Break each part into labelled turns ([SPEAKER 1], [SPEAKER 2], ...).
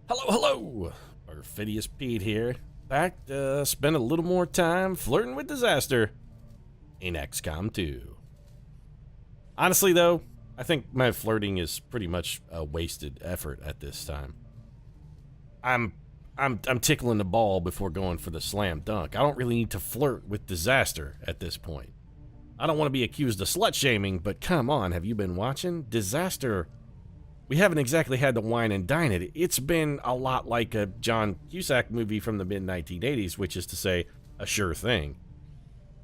[SPEAKER 1] Hello, hello! Perfidious Pete here. Back to spend a little more time flirting with disaster in XCOM 2. Honestly, though, I think my flirting is pretty much a wasted effort at this time. I'm tickling the ball before going for the slam dunk. I don't really need to flirt with disaster at this point. I don't want to be accused of slut-shaming, but come on, have you been watching? Disaster, we haven't exactly had to wine and dine it. It's been a lot like a John Cusack movie from the mid-1980s, which is to say, A Sure Thing.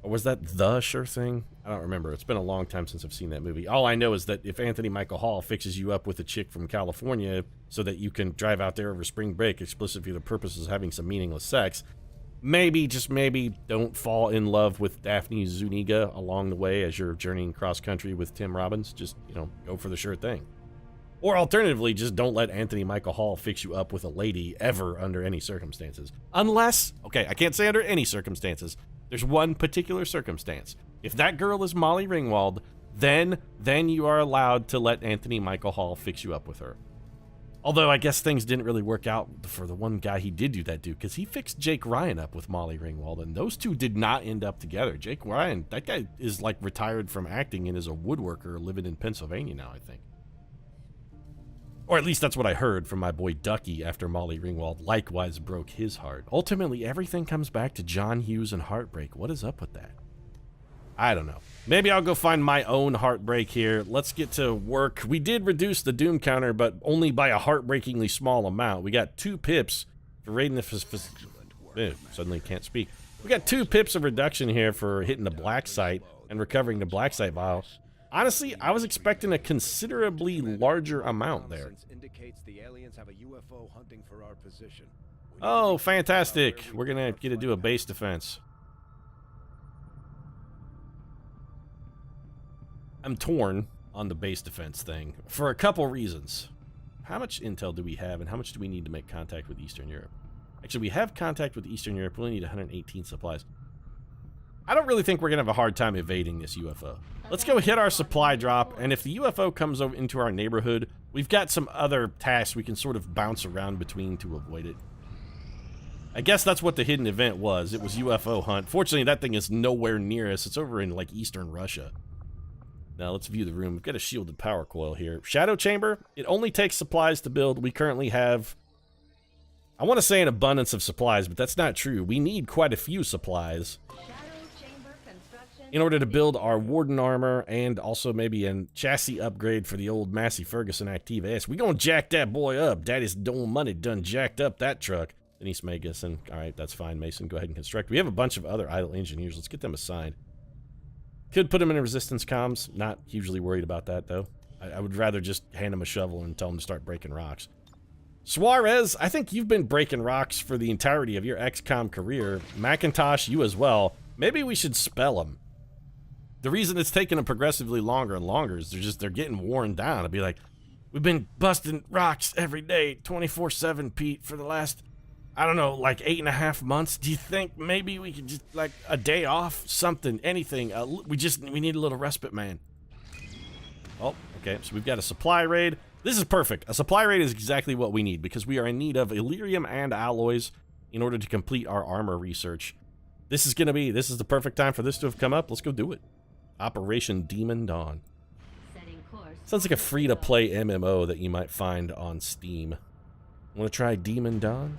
[SPEAKER 1] Or was that The Sure Thing? I don't remember. It's been a long time since I've seen that movie. All I know is that if Anthony Michael Hall fixes you up with a chick from California so that you can drive out there over spring break explicitly for the purposes of having some meaningless sex, maybe, just maybe, don't fall in love with Daphne Zuniga along the way as you're journeying cross-country with Tim Robbins. Just, go for the sure thing. Or alternatively, just don't let Anthony Michael Hall fix you up with a lady ever under any circumstances. Unless, okay, I can't say under any circumstances. There's one particular circumstance. If that girl is Molly Ringwald, then you are allowed to let Anthony Michael Hall fix you up with her. Although I guess things didn't really work out for the one guy he did do that to, because he fixed Jake Ryan up with Molly Ringwald, and those two did not end up together. Jake Ryan, that guy is like retired from acting and is a woodworker living in Pennsylvania now, I think. Or at least that's what I heard from my boy Ducky after Molly Ringwald likewise broke his heart. Ultimately, everything comes back to John Hughes and heartbreak. What is up with that? I don't know. Maybe I'll go find my own heartbreak here. Let's get to work. We did reduce the Doom counter, but only by a heartbreakingly small amount. We got 2 pips for raiding the suddenly can't speak. We got 2 pips of reduction here for hitting the black site and recovering the black site vial. Honestly, I was expecting a considerably larger amount there. Oh, fantastic. We're gonna get to do a base defense. I'm torn on the base defense thing for a couple reasons. How much intel do we have, and how much do we need to make contact with Eastern Europe? Actually, we have contact with Eastern Europe. We only need 118 supplies. I don't really think we're going to have a hard time evading this UFO. Let's go hit our supply drop, and if the UFO comes over into our neighborhood, we've got some other tasks we can sort of bounce around between to avoid it. I guess that's what the hidden event was. It was UFO hunt. Fortunately, that thing is nowhere near us. It's over in, like, eastern Russia. Now, let's view the room. We've got a shielded power coil here. Shadow chamber. It only takes supplies to build. We currently have, I want to say, an abundance of supplies, but that's not true. We need quite a few supplies in order to build our Warden armor and also maybe a chassis upgrade for the old Massey Ferguson Active S. We gonna jack that boy up. Daddy's old money done jacked up that truck. Denise Magus, all right, that's fine, Mason. Go ahead and construct. We have a bunch of other idle engineers. Let's get them assigned. Could put them in resistance comms. Not hugely worried about that, though. I would rather just hand them a shovel and tell them to start breaking rocks. Suarez, I think you've been breaking rocks for the entirety of your XCOM career. Macintosh, you as well. Maybe we should spell them. The reason it's taking them progressively longer and longer is they're getting worn down. It'd be like, we've been busting rocks every day, 24/7, Pete, for the last, I don't know, like 8.5 months. Do you think maybe we could just, like, a day off, something, anything? We need a little respite, man. Oh, okay, so we've got a supply raid. This is perfect. A supply raid is exactly what we need because we are in need of Illyrium and alloys in order to complete our armor research. This is the perfect time for this to have come up. Let's go do it. Operation Demon Dawn. Sounds like a free-to-play MMO that you might find on Steam. Want to try Demon Dawn?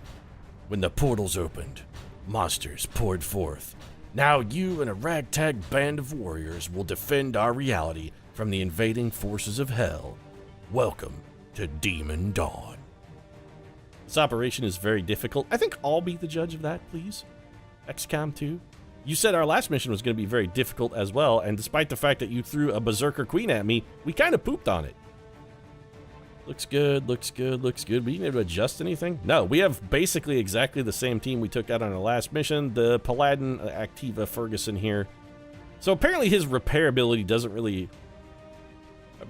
[SPEAKER 1] When the portals opened, monsters poured forth. Now you and a ragtag band of warriors will defend our reality from the invading forces of hell. Welcome to Demon Dawn. This operation is very difficult. I think I'll be the judge of that, please. XCOM 2. You said our last mission was going to be very difficult as well, and despite the fact that you threw a Berserker Queen at me, we kind of pooped on it. Looks good, looks good, looks good. We need to adjust anything? No, we have basically exactly the same team we took out on our last mission, the Paladin Activa Ferguson here. So apparently his repairability doesn't really...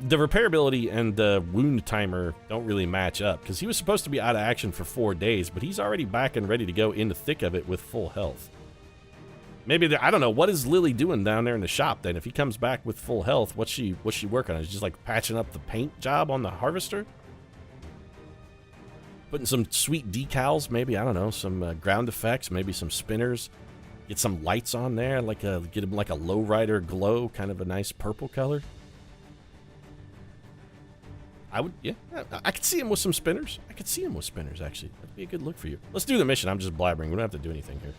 [SPEAKER 1] The repairability and the wound timer don't really match up, because he was supposed to be out of action for 4 days, but he's already back and ready to go in the thick of it with full health. Maybe, I don't know, what is Lily doing down there in the shop then? If he comes back with full health, what's she working on? Is she just like patching up the paint job on the harvester? Putting some sweet decals, maybe, I don't know, some ground effects, maybe some spinners. Get some lights on there, get him like a lowrider glow, kind of a nice purple color. Yeah, I could see him with some spinners. I could see him with spinners, actually. That'd be a good look for you. Let's do the mission. I'm just blabbering. We don't have to do anything here.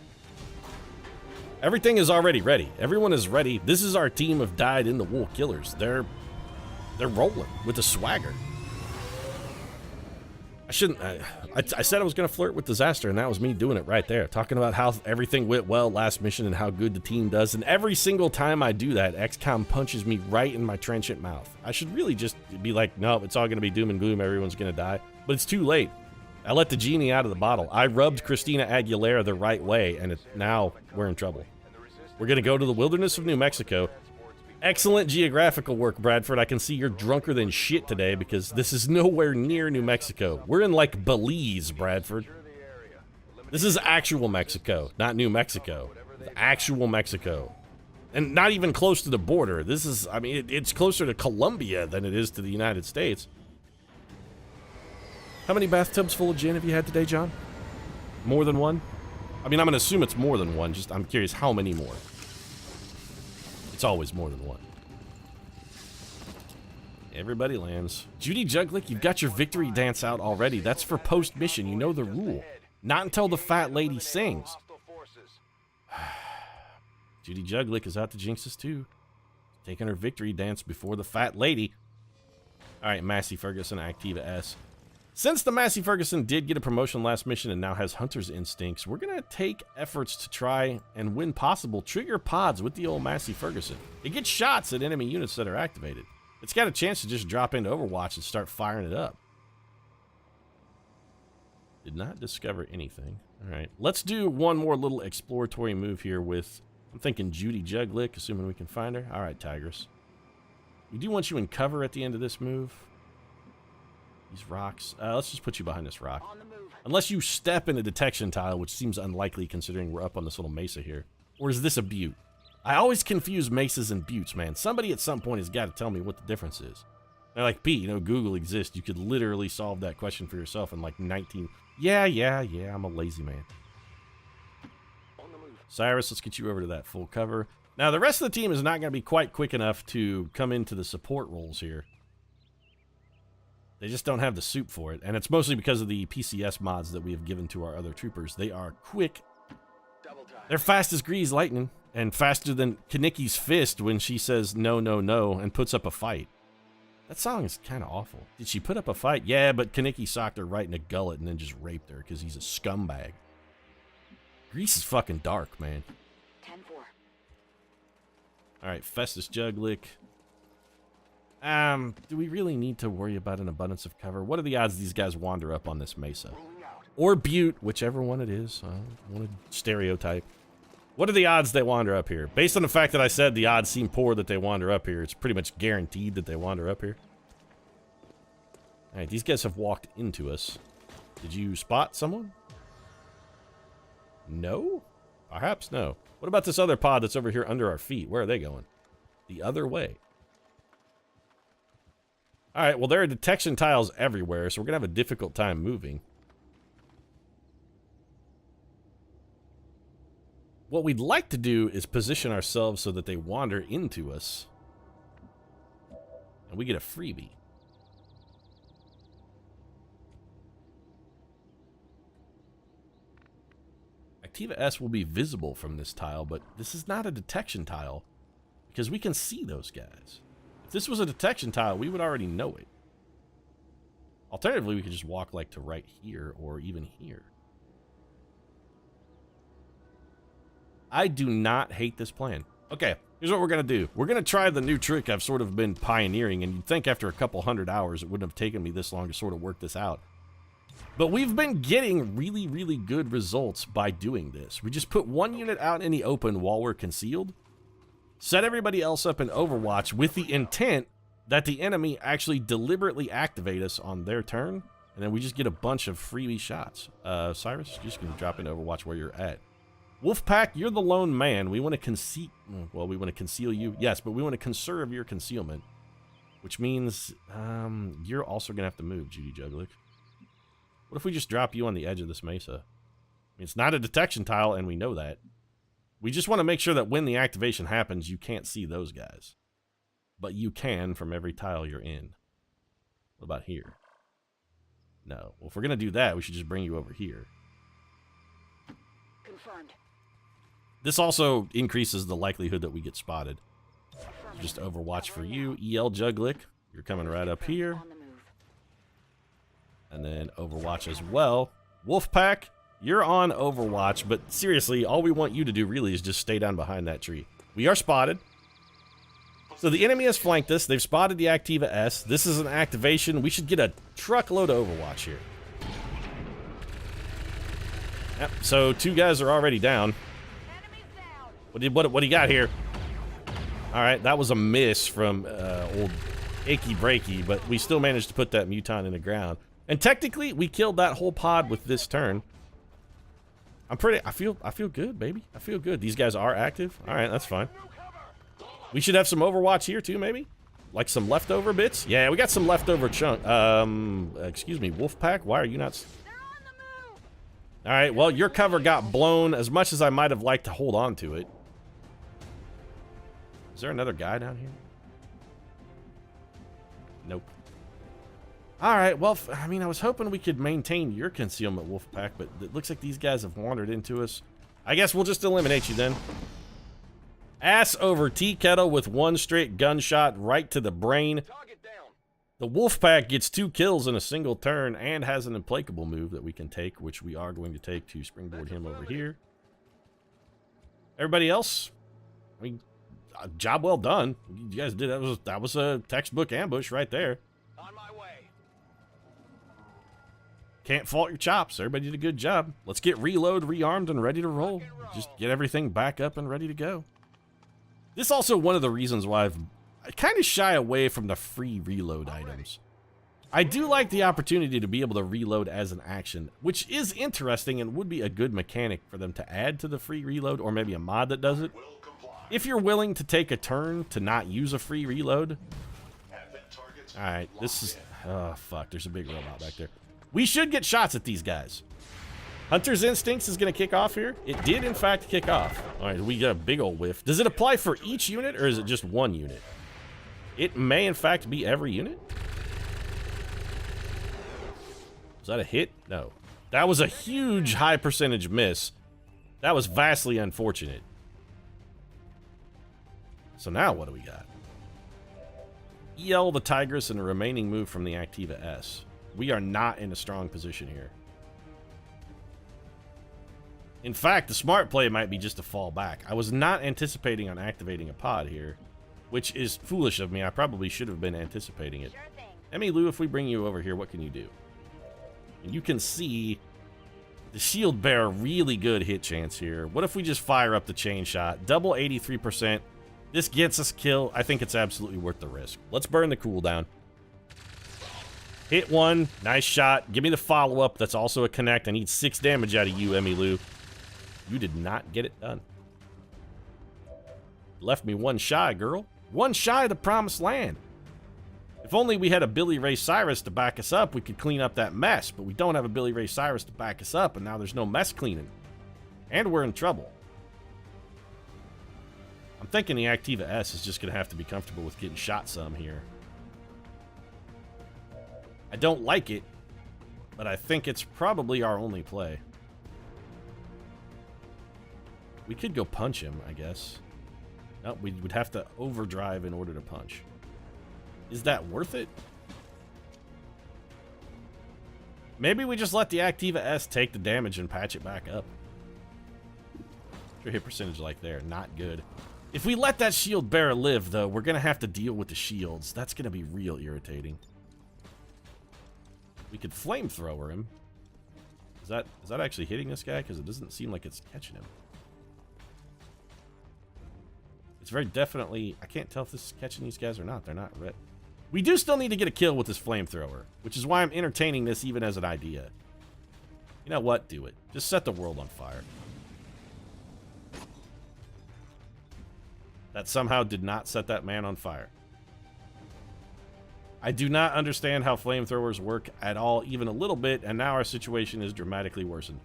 [SPEAKER 1] Everything is already ready. Everyone is ready. This is our team of dyed-in-the-wool killers. They're rolling with the swagger. I said I was going to flirt with disaster, and that was me doing it right there. Talking about how everything went well last mission and how good the team does. And every single time I do that, XCOM punches me right in my trenchant mouth. I should really just be like, no, it's all going to be doom and gloom. Everyone's going to die. But it's too late. I let the genie out of the bottle. I rubbed Christina Aguilera the right way, and now we're in trouble. We're going to go to the wilderness of New Mexico. Excellent geographical work, Bradford. I can see you're drunker than shit today because this is nowhere near New Mexico. We're in, like, Belize, Bradford. This is actual Mexico, not New Mexico. Actual Mexico. And not even close to the border. This is, I mean, it's closer to Colombia than it is to the United States. How many bathtubs full of gin have you had today, John? More than one? I mean, I'm going to assume it's more than one. Just, I'm curious how many more. It's always more than one. Everybody lands. Judy Juglick, you've got your victory dance out already. That's for post-mission. You know the rule. Not until the fat lady sings. Judy Juglick is out to jinx us too. Taking her victory dance before the fat lady. Alright, Massey Ferguson, Activa S. Since the Massey Ferguson did get a promotion last mission and now has Hunter's Instincts, we're going to take efforts to try and, when possible, trigger pods with the old Massey Ferguson. It gets shots at enemy units that are activated. It's got a chance to just drop into Overwatch and start firing it up. Did not discover anything. Alright, let's do one more little exploratory move here with, I'm thinking Judy Juglick, assuming we can find her. Alright, Tigress. We do want you in cover at the end of this move. These rocks. Let's just put you behind this rock. Unless you step in a detection tile, which seems unlikely considering we're up on this little mesa here. Or is this a butte? I always confuse mesas and buttes, man. Somebody at some point has got to tell me what the difference is. They're like, Pete, you know, Google exists. You could literally solve that question for yourself in like 19... Yeah, I'm a lazy man. Cyrus, let's get you over to that full cover. Now, the rest of the team is not going to be quite quick enough to come into the support roles here. They just don't have the soup for it, and it's mostly because of the PCS mods that we have given to our other troopers. They are quick. They're fast as Grease Lightning, and faster than Kanicki's fist when she says no, no, no, and puts up a fight. That song is kind of awful. Did she put up a fight? Yeah, but Kanicki socked her right in the gullet and then just raped her because he's a scumbag. Grease is fucking dark, man.
[SPEAKER 2] 10-4.
[SPEAKER 1] Alright, Festus Juglick. Do we really need to worry about an abundance of cover? What are the odds these guys wander up on this mesa? Or butte, whichever one it is. I want to stereotype. What are the odds they wander up here? Based on the fact that I said the odds seem poor that they wander up here, it's pretty much guaranteed that they wander up here. Alright, these guys have walked into us. Did you spot someone? No? Perhaps no. What about this other pod that's over here under our feet? Where are they going? The other way. Alright, well, there are detection tiles everywhere, so we're going to have a difficult time moving. What we'd like to do is position ourselves so that they wander into us. And we get a freebie. Activa S will be visible from this tile, but this is not a detection tile because we can see those guys. If this was a detection tile, we would already know it. Alternatively, we could just walk like to right here or even here. I do not hate this plan. Okay, here's what we're going to do. We're going to try the new trick I've sort of been pioneering, and you'd think after a couple 100 hours it wouldn't have taken me this long to sort of work this out. But we've been getting really, really good results by doing this. We just put one unit out in the open while we're concealed, set everybody else up in Overwatch with the intent that the enemy actually deliberately activate us on their turn, and then we just get a bunch of freebie shots. Cyrus, you're just going to drop in Overwatch where you're at. Wolfpack, you're the lone man. We want to conceal you. Yes, but we want to conserve your concealment, which means you're also going to have to move, Judy Juglick. What if we just drop you on the edge of this mesa? I mean, it's not a detection tile, and we know that. We just want to make sure that when the activation happens, you can't see those guys. But you can from every tile you're in. What about here? No. Well, if we're going to do that, we should just bring you over here.
[SPEAKER 2] Confirmed.
[SPEAKER 1] This also increases the likelihood that we get spotted. Just Overwatch for you. EL Juglick, you're coming right up here. And then Overwatch as well. Wolfpack, you're on Overwatch, but seriously, all we want you to do really is just stay down behind that tree. We are spotted. So the enemy has flanked us. They've spotted the Activa S. This is an activation. We should get a truckload of Overwatch here. Yep, so 2 guys are already down. What do you got here? All right, that was a miss from old Achy Breaky, but we still managed to put that Muton in the ground. And technically, we killed that whole pod with this turn. I feel good, baby. I feel good. These guys are active. All right, that's fine. We should have some Overwatch here too, maybe? Like some leftover bits? Yeah, we got some leftover chunk. Excuse me, Wolfpack, why are you not... All right, well, your cover got blown as much as I might have liked to hold on to it. Is there another guy down here? Nope. All right, well, I mean, I was hoping we could maintain your concealment, Wolfpack, but it looks like these guys have wandered into us. I guess we'll just eliminate you then. Ass over tea kettle with 1 straight gunshot right to the brain. The Wolfpack gets 2 kills in a single turn and has an implacable move that we can take, which we are going to take to springboard him over here. Everybody else, I mean, job well done. You guys did that was a textbook ambush right there.
[SPEAKER 3] On my way.
[SPEAKER 1] Can't fault your chops. Everybody did a good job. Let's get reload, rearmed, and ready to roll. Just get everything back up and ready to go. This is also one of the reasons why I kind of shy away from the free reload items. I do like the opportunity to be able to reload as an action, which is interesting and would be a good mechanic for them to add to the free reload, or maybe a mod that does it. If you're willing to take a turn to not use a free reload. Alright, this is... Oh, fuck. There's a big robot back there. We should get shots at these guys. Hunter's Instincts is going to kick off here. It did, in fact, kick off. Alright, we got a big old whiff. Does it apply for each unit, or is it just 1 unit? It may, in fact, be every unit. Was that a hit? No. That was a huge high percentage miss. That was vastly unfortunate. So now what do we got? EL the Tigress and a remaining move from the Activa S. We are not in a strong position here. In fact, the smart play might be just to fall back. I was not anticipating on activating a pod here, which is foolish of me. I probably should have been anticipating it. Emmy Lou, if we bring you over here, what can you do? And you can see the shield bearer, really good hit chance here. What if we just fire up the chain shot? Double 83%. This gets us kill. I think it's absolutely worth the risk. Let's burn the cooldown. Hit 1. Nice shot. Give me the follow-up. That's also a connect. I need 6 damage out of you, Emmy Lou. You did not get it done. Left me 1 shy, girl. 1 shy of the promised land. If only we had a Billy Ray Cyrus to back us up, we could clean up that mess. But we don't have a Billy Ray Cyrus to back us up, and now there's no mess cleaning. And we're in trouble. I'm thinking the Activa S is just going to have to be comfortable with getting shot some here. I don't like it, but I think it's probably our only play. We could go punch him, I guess. No, we would have to overdrive in order to punch. Is that worth it? Maybe we just let the Activa S take the damage and patch it back up. Your hit percentage like there, not good. If we let that shield bearer live, though, we're going to have to deal with the shields. That's going to be real irritating. We could flamethrower him. Is that actually hitting this guy? Because it doesn't seem like it's catching him. It's very definitely... I can't tell if this is catching these guys or not. They're not red. We do still need to get a kill with this flamethrower, which is why I'm entertaining this even as an idea. You know what? Do it. Just set the world on fire. That somehow did not set that man on fire. I do not understand how flamethrowers work at all, even a little bit, and now our situation is dramatically worsened.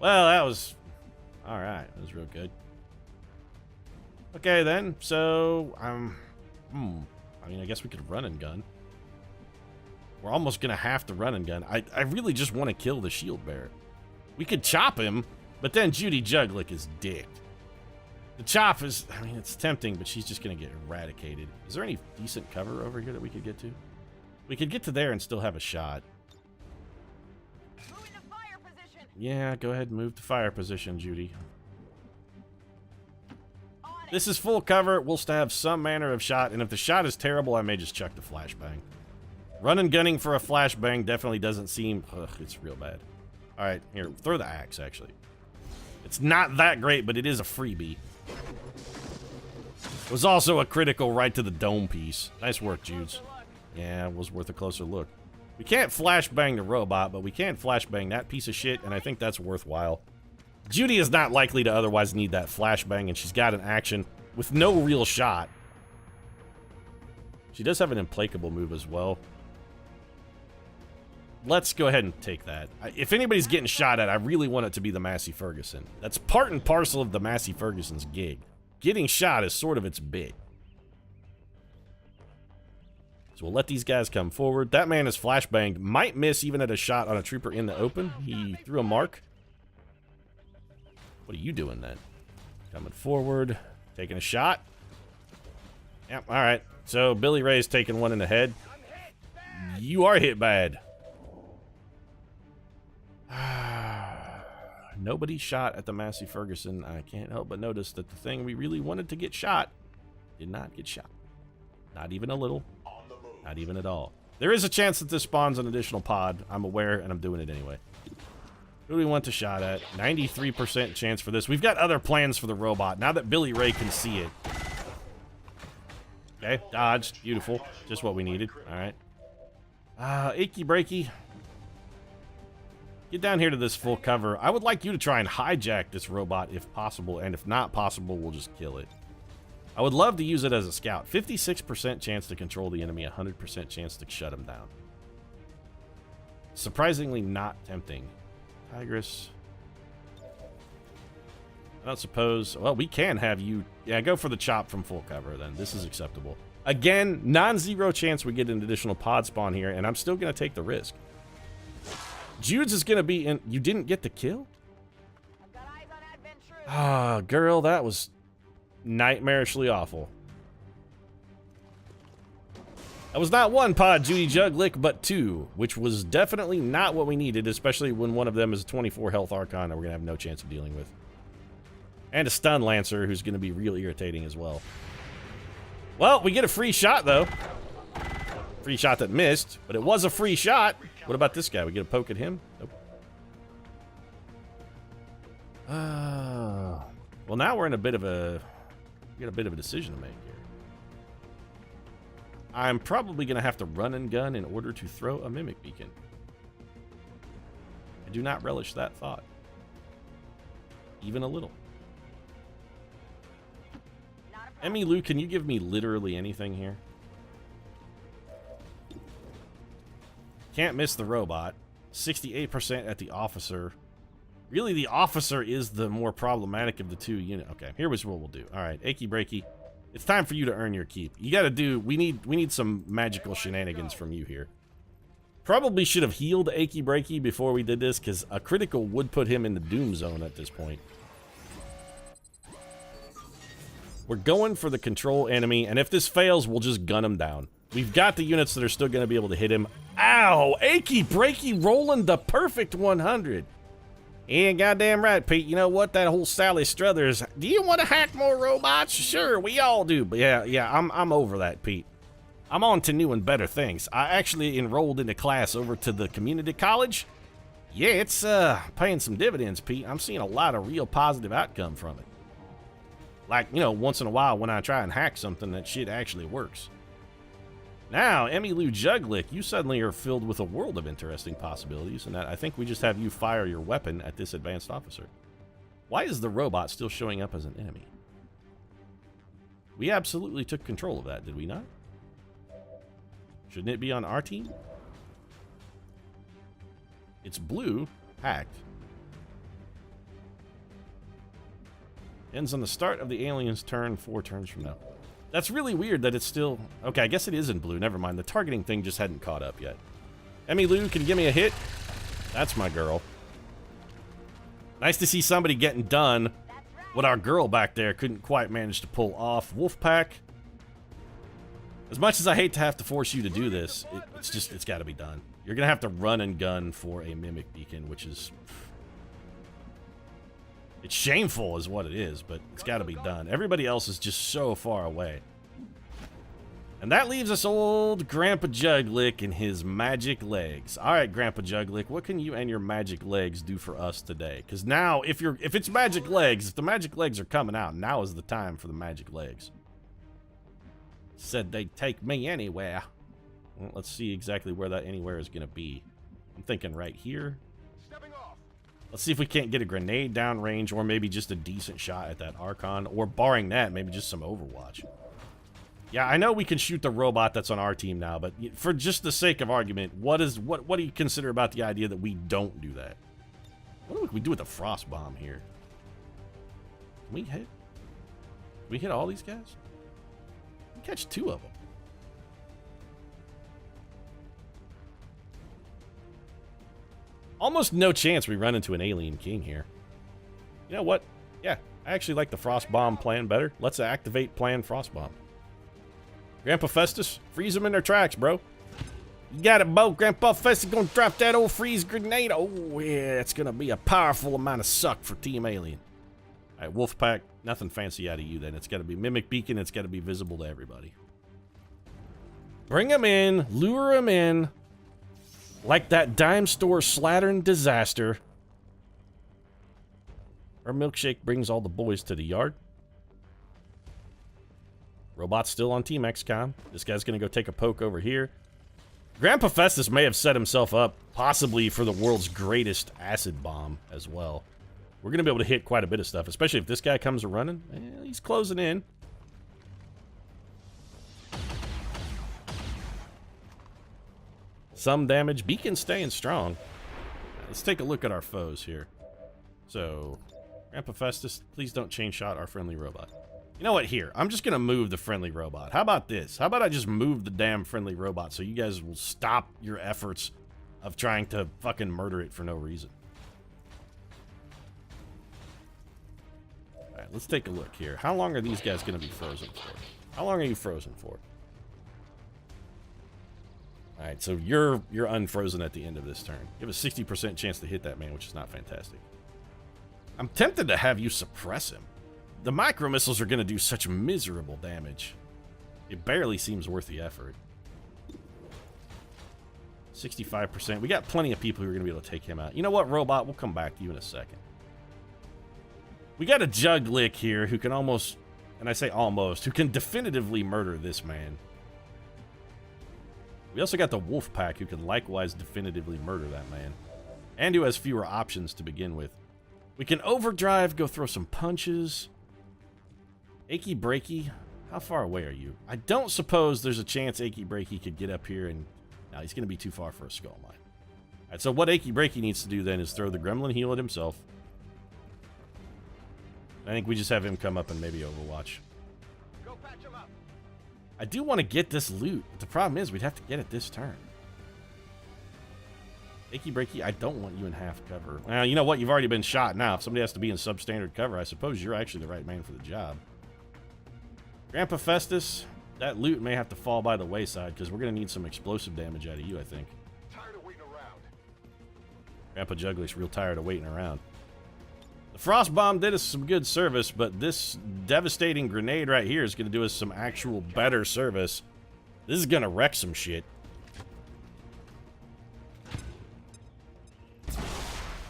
[SPEAKER 1] Well, that was... Alright, that was real good. Okay, then, so... I mean, I guess we could run and gun. We're almost gonna have to run and gun. I really just want to kill the shield bearer. We could chop him, but then Judy Juglick is dead. The chop is, I mean, it's tempting, but she's just gonna get eradicated. Is there any decent cover over here that we could get to? We could get to there and still have a shot.
[SPEAKER 2] Move into fire position.
[SPEAKER 1] Yeah, go ahead and move to fire position, Judy. This is full cover. We'll still have some manner of shot, and if the shot is terrible, I may just chuck the flashbang. Run and gunning for a flashbang definitely doesn't seem... Ugh, it's real bad. All right, here, throw the axe, actually. It's not that great, but it is a freebie. It was also a critical right to the dome piece. Nice work, Judes. Yeah, it was worth a closer look. We can't flashbang the robot, but we can flashbang that piece of shit, and I think that's worthwhile. Judy is not likely to otherwise need that flashbang, and she's got an action with no real shot. She does have an implacable move as well. Let's go ahead and take that. If anybody's getting shot at, I really want it to be the Massey Ferguson. That's part and parcel of the Massey Ferguson's gig. Getting shot is sort of its bit. So we'll let these guys come forward. That man is flashbanged. Might miss even at a shot on a trooper in the open. He threw a mark. What are you doing then? Coming forward. Taking a shot. Yep, alright. So Billy Ray's taking one in the head. You are hit bad. Nobody shot at the Massey Ferguson. I can't help but notice that the thing we really wanted to get shot did not get shot. Not even a little. Not even at all. There is a chance that this spawns an additional pod. I'm aware, and I'm doing it anyway. Who do we want to shot at? 93% chance for this. We've got other plans for the robot. Now that Billy Ray can see it. Okay, dodged. Beautiful. Just what we needed. All right. Achy breaky. Get down here to this full cover. I would like you to try and hijack this robot if possible, and if not possible, we'll just kill it. I would love to use it as a scout. 56% chance to control the enemy, 100% chance to shut him down. Surprisingly not tempting. Tigress. I don't suppose... Well, we can have you... Yeah, go for the chop from full cover, then. This is acceptable. Again, non-zero chance we get an additional pod spawn here, and I'm still going to take the risk. Jude's is going to be in... You didn't get the kill? Ah, girl, that was nightmarishly awful. That was not one pod, Judy Juglick, but two, which was definitely not what we needed, especially when one of them is a 24 health Archon that we're going to have no chance of dealing with. And a stun Lancer, who's going to be real irritating as well. Well, we get a free shot, though. Free shot that missed, but it was a free shot. What about this guy? We get a poke at him? Nope. Well, now we're in a bit of a... We got a bit of a decision to make here. I'm probably going to have to run and gun in order to throw a Mimic Beacon. I do not relish that thought. Even a little. Emmy Lou, can you give me literally anything here? Can't miss the robot. 68% at the officer. Really, the officer is the more problematic of the two units. Okay, here's what we'll do. All right, Achy Breaky. It's time for you to earn your keep. You got to do... We need some magical shenanigans from you here. Probably should have healed Achy Breaky before we did this, because a critical would put him in the doom zone at this point. We're going for the control enemy, and if this fails, we'll just gun him down. We've got the units that are still going to be able to hit him. Ow! Achy Breaky rolling the perfect 100. Yeah, goddamn right, Pete. You know what? That whole Sally Struthers. Do you want to hack more robots? Sure, we all do. But yeah, I'm over that, Pete. I'm on to new and better things. I actually enrolled into class over to the community college. Yeah, it's paying some dividends, Pete. I'm seeing a lot of real positive outcome from it. Like, you know, once in a while when I try and hack something, that shit actually works. Now, Emmy Lou Juglick, you suddenly are filled with a world of interesting possibilities, and I think we just have you fire your weapon at this advanced officer. Why is the robot still showing up as an enemy? We absolutely took control of that, did we not? Shouldn't it be on our team? It's blue, hacked. Ends on the start of the alien's turn 4 turns from now. That's really weird that it's still... Okay, I guess it is in blue. Never mind. The targeting thing just hadn't caught up yet. Emmy Lou, can you give me a hit? That's my girl. Nice to see somebody getting done what our girl back there couldn't quite manage to pull off. Wolfpack. As much as I hate to have to force you to do this, it's got to be done. You're going to have to run and gun for a Mimic Beacon, which is... It's shameful is what it is, but it's got to be done. Everybody else is just so far away. And that leaves us old Grandpa Juglick and his magic legs. All right, Grandpa Juglick, what can you and your magic legs do for us today? Because now, if it's magic legs, if the magic legs are coming out, now is the time for the magic legs. Said they'd take me anywhere. Well, let's see exactly where that anywhere is going to be. I'm thinking right here. Let's see if we can't get a grenade downrange, or maybe just a decent shot at that Archon, or barring that, maybe just some Overwatch. Yeah, I know we can shoot the robot that's on our team now, but for just the sake of argument, what do you consider about the idea that we don't do that? What do we do with the frost bomb here? Can we hit? Can we hit all these guys? We catch 2 of them. Almost no chance we run into an alien king here. You know what? Yeah, I actually like the frost bomb plan better. Let's activate plan frost bomb. Grandpa Festus, freeze them in their tracks, bro. You got it, Bo. Grandpa Festus gonna drop that old freeze grenade. Oh, yeah, it's gonna be a powerful amount of suck for Team Alien. All right, Wolfpack, nothing fancy out of you then. It's gotta be Mimic Beacon. It's gotta be visible to everybody. Bring them in, lure them in. Like that dime store slattern disaster. Our milkshake brings all the boys to the yard. Robot's still on Team XCOM. This guy's going to go take a poke over here. Grandpa Festus may have set himself up, possibly for the world's greatest acid bomb as well. We're going to be able to hit quite a bit of stuff, especially if this guy comes running. He's closing in. Some damage. Beacon staying strong. Let's take a look at our foes here. So, Grandpa Festus, please don't chain shot our friendly robot. You know what? Here, I'm just going to move the friendly robot. How about this? How about I just move the damn friendly robot so you guys will stop your efforts of trying to fucking murder it for no reason. Alright, let's take a look here. How long are these guys going to be frozen for? How long are you frozen for? Alright, so you're unfrozen at the end of this turn. You have a 60% chance to hit that man, which is not fantastic. I'm tempted to have you suppress him. The micro missiles are going to do such miserable damage. It barely seems worth the effort. 65%. We got plenty of people who are going to be able to take him out. You know what, robot? We'll come back to you in a second. We got a Juglick here who can almost, and I say almost, who can definitively murder this man. We also got the Wolfpack who can likewise definitively murder that man. And who has fewer options to begin with. We can overdrive, go throw some punches. Achy Breaky, how far away are you? I don't suppose there's a chance Achy Breaky could get up here and... No, he's going to be too far for a skull mine. Alright, so what Achy Breaky needs to do then is throw the Gremlin Heal at himself. I think we just have him come up and maybe Overwatch.
[SPEAKER 2] Go patch him up.
[SPEAKER 1] I do want to get this loot, but the problem is we'd have to get it this turn. Achy Breaky, I don't want you in half cover. Well, you know what? You've already been shot now. If somebody has to be in substandard cover, I suppose you're actually the right man for the job. Grandpa Festus, that loot may have to fall by the wayside because we're going to need some explosive damage out of you, I think.
[SPEAKER 2] Tired of waiting around.
[SPEAKER 1] Grandpa Juglick's real tired of waiting around. The Frost Bomb did us some good service, but this devastating grenade right here is going to do us some actual better service. This is going to wreck some shit.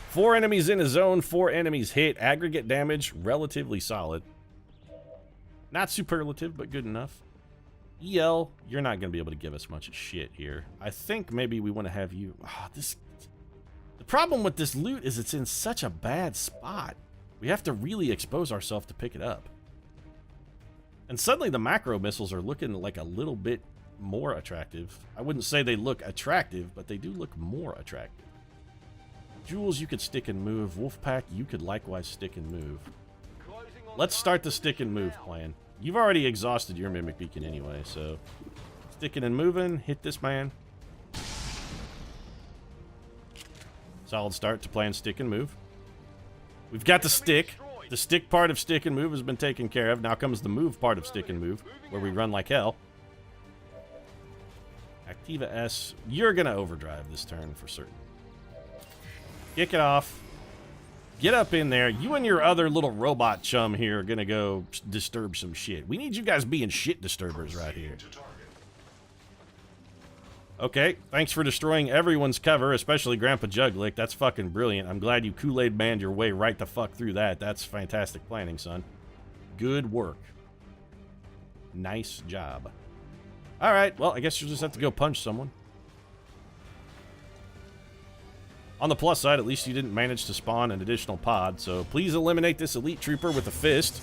[SPEAKER 1] 4 enemies in a zone, 4 enemies hit. Aggregate damage, relatively solid. Not superlative, but good enough. EL, you're not going to be able to give us much shit here. I think maybe we want to have you... Oh, the problem with this loot is it's in such a bad spot. We have to really expose ourselves to pick it up. And suddenly the macro missiles are looking like a little bit more attractive. I wouldn't say they look attractive, but they do look more attractive. Jules, you could stick and move. Wolfpack, you could likewise stick and move. Let's start the stick and move plan. You've already exhausted your mimic beacon anyway, so sticking and moving, hit this man. Solid start to plan stick and move. We've got the stick. The stick part of stick and move has been taken care of. Now comes the move part of stick and move, where we run like hell. Activa S, you're gonna overdrive this turn for certain. Kick it off. Get up in there. You and your other little robot chum here are gonna go disturb some shit. We need you guys being shit disturbers right here. Okay, thanks for destroying everyone's cover, especially Grandpa Juglick. That's fucking brilliant. I'm glad you Kool-Aid manned your way right the fuck through that. That's fantastic planning, son. Good work. Nice job. Alright, well, I guess you'll just have to go punch someone. On the plus side, at least you didn't manage to spawn an additional pod, so please eliminate this elite trooper with a fist.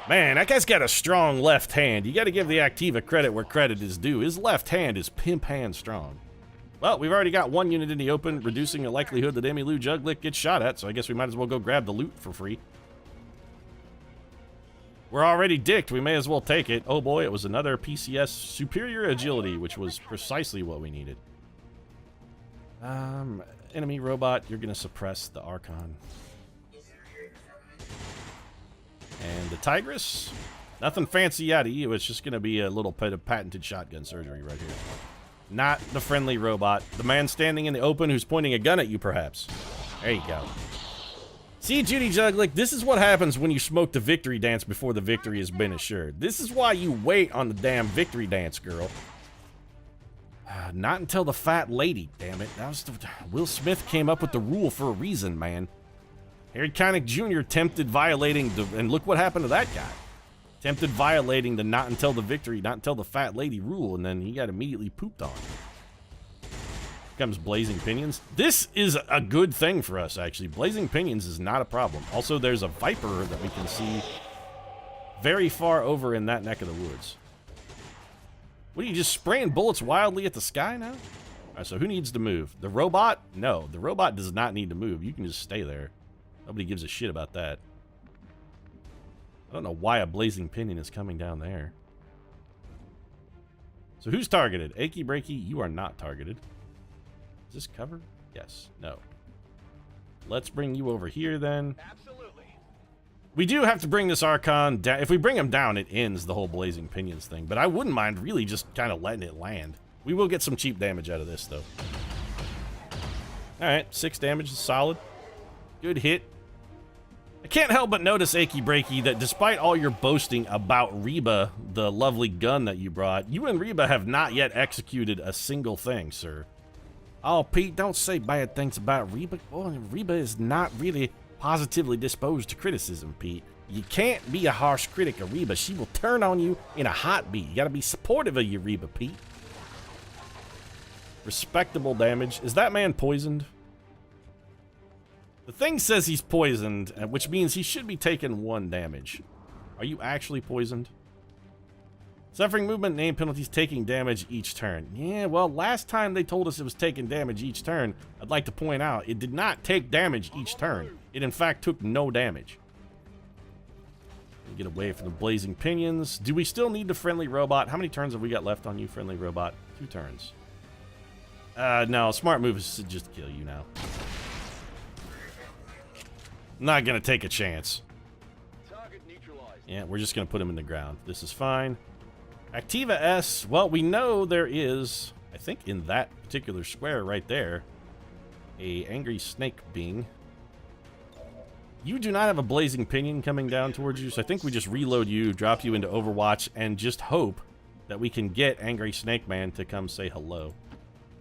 [SPEAKER 1] Man, that guy's got a strong left hand. You gotta give the Activa credit where credit is due. His left hand is pimp hand strong. Well, we've already got one unit in the open, reducing the likelihood that Emmylou Juglick gets shot at, so I guess we might as well go grab the loot for free. We're already dicked, we may as well take it. Oh boy, it was another PCS superior agility, which was precisely what we needed. Enemy robot, you're gonna suppress the Archon. And the Tigress, nothing fancy out of you, it's just gonna be a little bit of patented shotgun surgery right here. Not the friendly robot. The man standing in the open who's pointing a gun at you, perhaps. There you go. See, Judy Juglick, this is what happens when you smoke the victory dance before the victory has been assured. This is why you wait on the damn victory dance, girl. Not until the fat lady, damn it. That was Will Smith came up with the rule for a reason, man. Harry Connick Jr. tempted violating the... And look what happened to that guy. Tempted violating the not until the victory, not until the fat lady rule, and then he got immediately pooped on. Here comes Blazing Pinions. This is a good thing for us, actually. Blazing Pinions is not a problem. Also, there's a Viper that we can see very far over in that neck of the woods. What are you, just spraying bullets wildly at the sky now? All right, so who needs to move? The robot? No, the robot does not need to move. You can just stay there. Nobody gives a shit about that. I don't know why a Blazing Pinion is coming down there. So who's targeted? Achy Breaky, you are not targeted. Is this cover? Yes. No. Let's bring you over here then.
[SPEAKER 2] Absolutely.
[SPEAKER 1] We do have to bring this Archon down. If we bring him down, it ends the whole Blazing Pinions thing. But I wouldn't mind really just kind of letting it land. We will get some cheap damage out of this, though. Alright, 6 damage is solid. Good hit. I can't help but notice, Achy Breaky, that despite all your boasting about Reba, the lovely gun that you brought, you and Reba have not yet executed a single thing, sir. Oh, Pete, don't say bad things about Reba. Well, Reba is not really positively disposed to criticism, Pete. You can't be a harsh critic of Reba. She will turn on you in a heartbeat. You gotta be supportive of your Reba, Pete. Respectable damage. Is that man poisoned? The thing says he's poisoned, which means he should be taking 1 damage. Are you actually poisoned? Suffering movement, name penalties, taking damage each turn. Yeah, well, last time they told us it was taking damage each turn, I'd like to point out, it did not take damage each turn. It, in fact, took no damage. Get away from the Blazing Pinions. Do we still need the friendly robot? How many turns have we got left on you, friendly robot? 2 turns. No, smart move is to just kill you now. Not gonna take a chance.
[SPEAKER 2] Target neutralized.
[SPEAKER 1] Yeah, we're just gonna put him in the ground. This is fine. Activa S, well, we know there is, I think in that particular square right there, a angry snake being. You do not have a Blazing Pinion coming down towards you, so I think we just reload you, drop you into Overwatch, and just hope that we can get Angry Snake Man to come say hello.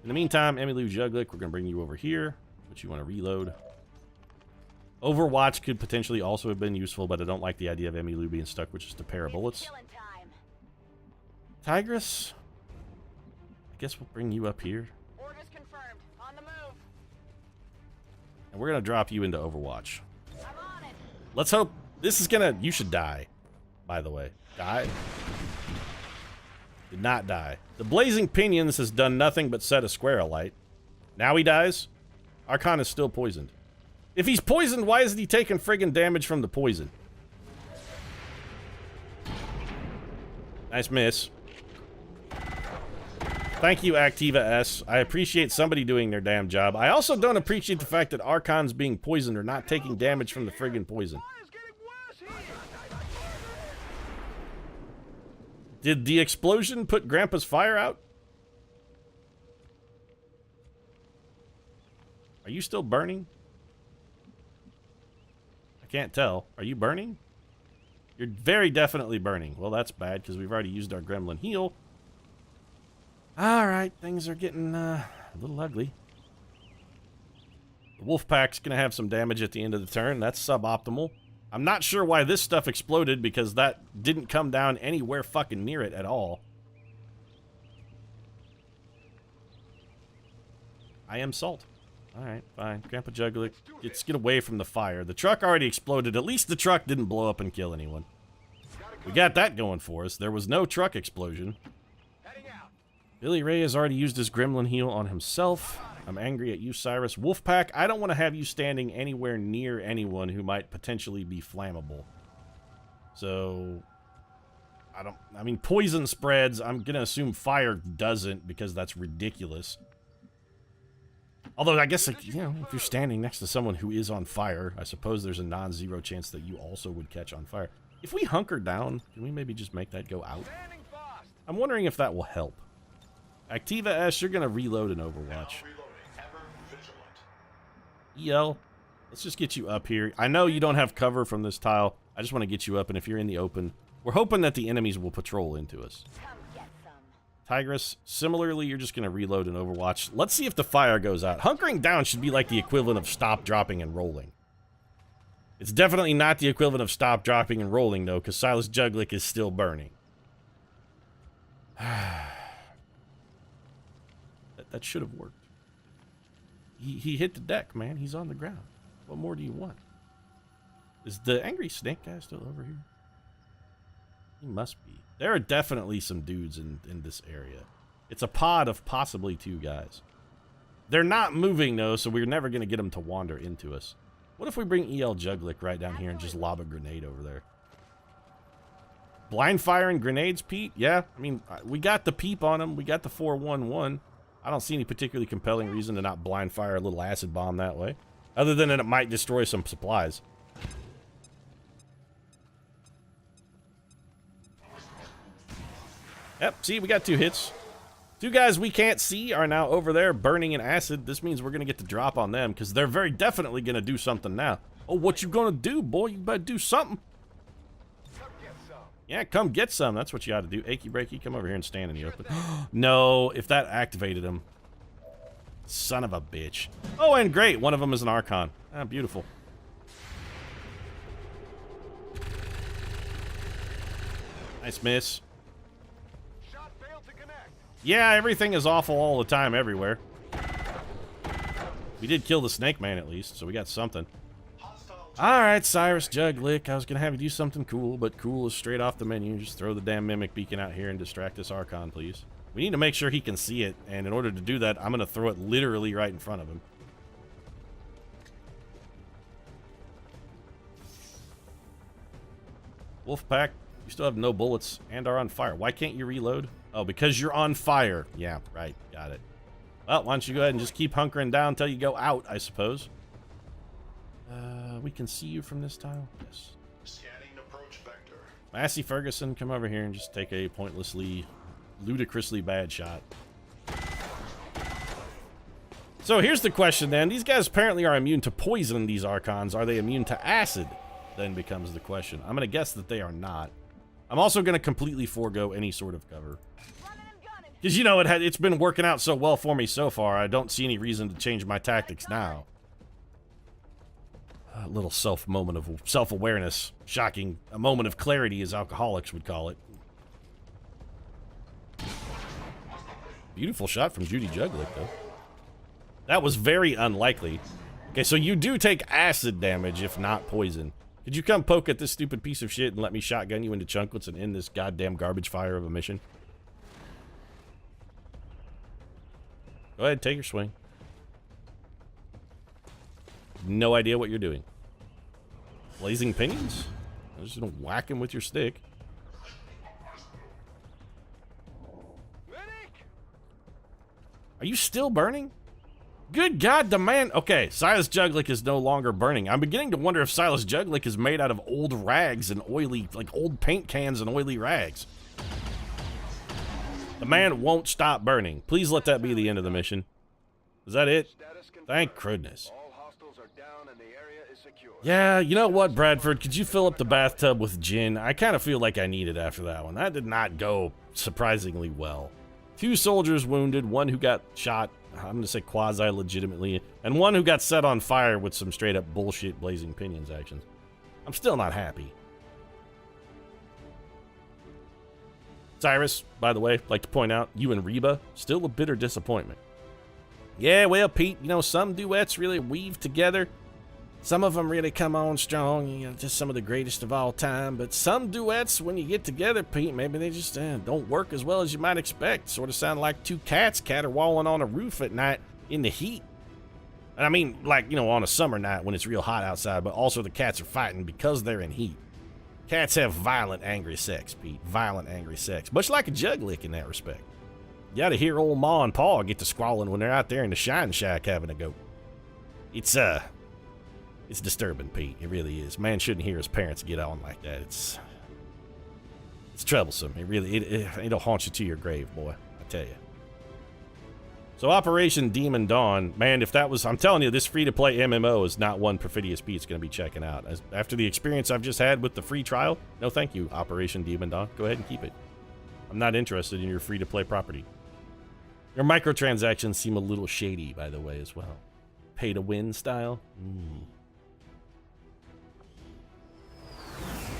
[SPEAKER 1] In the meantime, Emmylou Juglick, we're gonna bring you over here, but you want to reload. Overwatch could potentially also have been useful, but I don't like the idea of Emmylou being stuck with just a pair of bullets. Tigress? I guess we'll bring you up here.
[SPEAKER 3] Orders confirmed. On the move.
[SPEAKER 1] And we're going to drop you into Overwatch.
[SPEAKER 3] I'm on it.
[SPEAKER 1] Let's hope this is going to... You should die, by the way. Die. Did not die. The blazing pinions has done nothing but set a square alight. Now he dies. Archon is still poisoned. If he's poisoned, why isn't he taking friggin' damage from the poison? Nice miss. Thank you, Activa S. I appreciate somebody doing their damn job. I also don't appreciate the fact that Archons being poisoned or not taking damage from the friggin' poison. Did the explosion put Grandpa's fire out? Are you still burning? I can't tell. Are you burning? You're very definitely burning. Well, that's bad because we've already used our gremlin heal. Alright, things are getting a little ugly. The wolf pack's gonna have some damage at the end of the turn. That's suboptimal. I'm not sure why this stuff exploded because that didn't come down anywhere fucking near it at all. I am salt. Alright, fine. Grandpa Juggler, let's get away from the fire. The truck already exploded. At least the truck didn't blow up and kill anyone. We got that going for us. There was no truck explosion. Billy Ray has already used his gremlin heal on himself. I'm angry at you, Cyrus. Wolfpack, I don't want to have you standing anywhere near anyone who might potentially be flammable. So, I mean, poison spreads. I'm going to assume fire doesn't because that's ridiculous. Although, I guess, like, you know, if you're standing next to someone who is on fire, I suppose there's a non-zero chance that you also would catch on fire. If we hunker down, can we maybe just make that go out? I'm wondering if that will help. Activa S, you're going to reload in Overwatch. EL, let's just get you up here. I know you don't have cover from this tile. I just want to get you up, and if you're in the open, we're hoping that the enemies will patrol into us. Tigress, similarly, you're just going to reload in Overwatch. Let's see if the fire goes out. Hunkering down should be like the equivalent of stop, dropping, and rolling. It's definitely not the equivalent of stop, dropping, and rolling, though, because Silas Juglick is still burning. That should have worked. He hit the deck, man. He's on the ground. What more do you want? Is the angry snake guy still over here? He must be. There are definitely some dudes in this area. It's a pod of possibly 2 guys. They're not moving, though, so we're never going to get them to wander into us. What if we bring EL Juglick right down here and just lob a grenade over there? Blind fire and grenades, Pete? Yeah, I mean, we got the peep on him. We got the 411. I don't see any particularly compelling reason to not blind fire a little acid bomb that way. Other than that it might destroy some supplies. Yep, see, we got 2 hits. 2 guys we can't see are now over there burning in acid. This means we're going to get the drop on them because they're very definitely going to do something now. Oh, what you going to do, boy? You better do something. Yeah, come get some. That's what you ought to do. Achy breaky, come over here and stand in the open. No, if that activated him. Son of a bitch. Oh, and great. One of them is an Archon. Ah, beautiful. Nice miss.
[SPEAKER 2] Shot failed to connect.
[SPEAKER 1] Yeah, everything is awful all the time everywhere. We did kill the snake man at least, so we got something. Alright, Cyrus Juglick, I was going to have you do something cool, but cool is straight off the menu. Just throw the damn Mimic Beacon out here and distract this Archon, please. We need to make sure he can see it, and in order to do that, I'm going to throw it literally right in front of him. Wolfpack, you still have no bullets and are on fire. Why can't you reload? Oh, because you're on fire. Yeah, right, got it. Well, why don't you go ahead and just keep hunkering down until you go out, I suppose. We can see you from this tile? Yes.
[SPEAKER 2] Scanning approach vector.
[SPEAKER 1] Massey Ferguson, come over here and just take a pointlessly, ludicrously bad shot. So here's the question then. These guys apparently are immune to poison, these Archons. Are they immune to acid? Then becomes the question. I'm going to guess that they are not. I'm also going to completely forego any sort of cover. Because, you know, it's been working out so well for me so far, I don't see any reason to change my tactics now. A little moment of self-awareness. Shocking. A moment of clarity, as alcoholics would call it. Beautiful shot from Judy Juglick, though. That was very unlikely. Okay, so you do take acid damage, if not poison. Could you come poke at this stupid piece of shit and let me shotgun you into chunklets and end this goddamn garbage fire of a mission? Go ahead, take your swing. No idea what you're doing. Blazing pinions? I'm just gonna whack him with your stick.
[SPEAKER 2] Medic!
[SPEAKER 1] Are you still burning? Good God, the man. Okay, Silas Juglick is no longer burning. I'm beginning to wonder if Silas Juglick is made out of old rags and oily, like old paint cans and oily rags. The man won't stop burning. Please let that be the end of the mission. Is that it?
[SPEAKER 2] Status confirmed.
[SPEAKER 1] Thank goodness.
[SPEAKER 2] All hostiles are down and the area is secure.
[SPEAKER 1] Yeah, you know what, Bradford? Could you fill up the bathtub with gin? I kind of feel like I need it after that one. That did not go surprisingly well. 2 soldiers wounded, 1 who got shot, I'm going to say quasi-legitimately, and 1 who got set on fire with some straight-up bullshit Blazing Pinions actions. I'm still not happy. Cyrus, by the way, like to point out, you and Reba, still a bitter disappointment. Yeah, well, Pete, you know, some duets really weave together. Some of them really come on strong, you know, just some of the greatest of all time. But some duets, when you get together, Pete, maybe they just don't work as well as you might expect. Sort of sound like 2 cats caterwauling on a roof at night in the heat. And I mean, like, you know, on a summer night when it's real hot outside, but also the cats are fighting because they're in heat. Cats have violent, angry sex, Pete. Violent, angry sex. Much like a Juglick in that respect. You gotta hear old Ma and Pa get to squalling when they're out there in the shine shack having a go. It's disturbing, Pete. It really is. Man shouldn't hear his parents get on like that. It's troublesome. It really, it'll haunt you to your grave, boy. I tell you. So Operation Demon Dawn, man, if that was, I'm telling you, this free-to-play MMO is not one Perfidious Pete's going to be checking out. After the experience I've just had with the free trial, no thank you, Operation Demon Dawn. Go ahead and keep it. I'm not interested in your free-to-play property. Your microtransactions seem a little shady, by the way, as well. Pay-to-win style?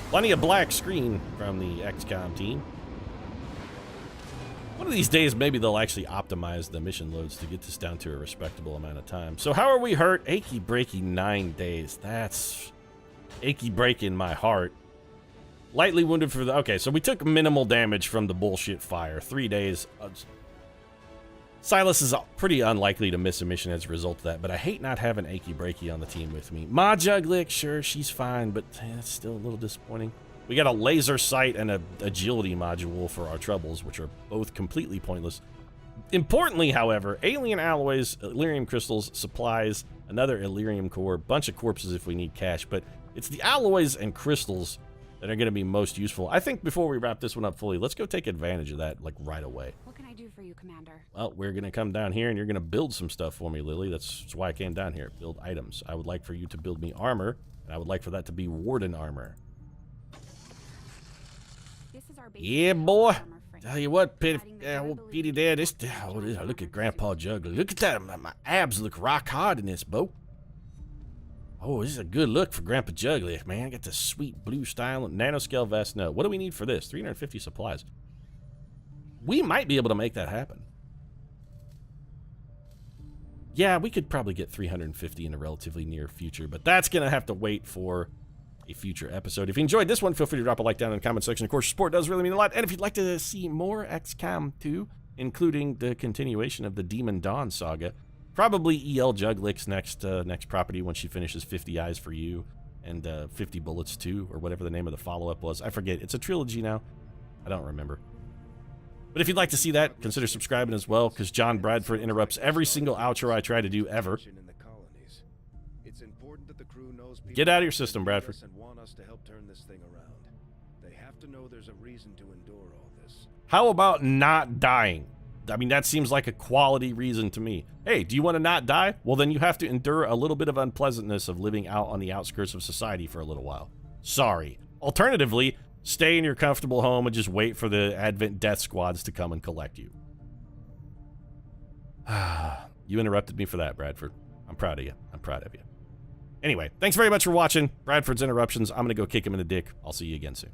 [SPEAKER 1] Plenty of black screen from the XCOM team. One of these days, maybe they'll actually optimize the mission loads to get this down to a respectable amount of time. So how are we hurt? Achy breaky 9 days. That's achy breaking my heart. Lightly wounded for the... Okay, so we took minimal damage from the bullshit fire. 3 days. Silas is pretty unlikely to miss a mission as a result of that, but I hate not having achy breaky on the team with me. Ma Juglick, sure, she's fine, but it's still a little disappointing. We got a laser sight and a agility module for our troubles, which are both completely pointless. Importantly, however, alien alloys, Illyrium crystals, supplies, another Illyrium core, bunch of corpses if we need cash, but it's the alloys and crystals that are going to be most useful. I think before we wrap this one up fully, let's go take advantage of that, like, right away.
[SPEAKER 3] What can I do for you, Commander?
[SPEAKER 1] Well, we're going to come down here and you're going to build some stuff for me, Lily. That's why I came down here. Build items. I would like for you to build me armor, and I would like for that to be Warden armor. Yeah, boy. Tell you what, old Petey Dad, look at Grandpa Juggler. Look at that. My abs look rock hard in this, Bo. Oh, this is a good look for Grandpa Juggler, man. Got the sweet blue style and nanoscale vest. No, what do we need for this? 350 supplies. We might be able to make that happen. Yeah, we could probably get 350 in a relatively near future, but that's going to have to wait for a future episode. If you enjoyed this one, feel free to drop a like down in the comment section. Of course, your support does really mean a lot. And if you'd like to see more XCOM 2, including the continuation of the Demon Dawn saga, probably EL Juglick's next property when she finishes 50 Eyes for You and 50 Bullets 2, or whatever the name of the follow-up was. I forget. It's a trilogy now. I don't remember. But if you'd like to see that, consider subscribing as well, because John Bradford interrupts every single outro I try to do ever. Get out of your system, Bradford.
[SPEAKER 4] And want us to help turn this thing around. They have to know there's a reason to endure all this.
[SPEAKER 1] How about not dying? I mean, that seems like a quality reason to me. Hey, do you want to not die? Well, then you have to endure a little bit of unpleasantness of living out on the outskirts of society for a little while. Sorry. Alternatively, stay in your comfortable home and just wait for the Advent death squads to come and collect you. You interrupted me for that, Bradford. I'm proud of you. I'm proud of you. Anyway, thanks very much for watching Bradford's Interruptions. I'm going to go kick him in the dick. I'll see you again soon.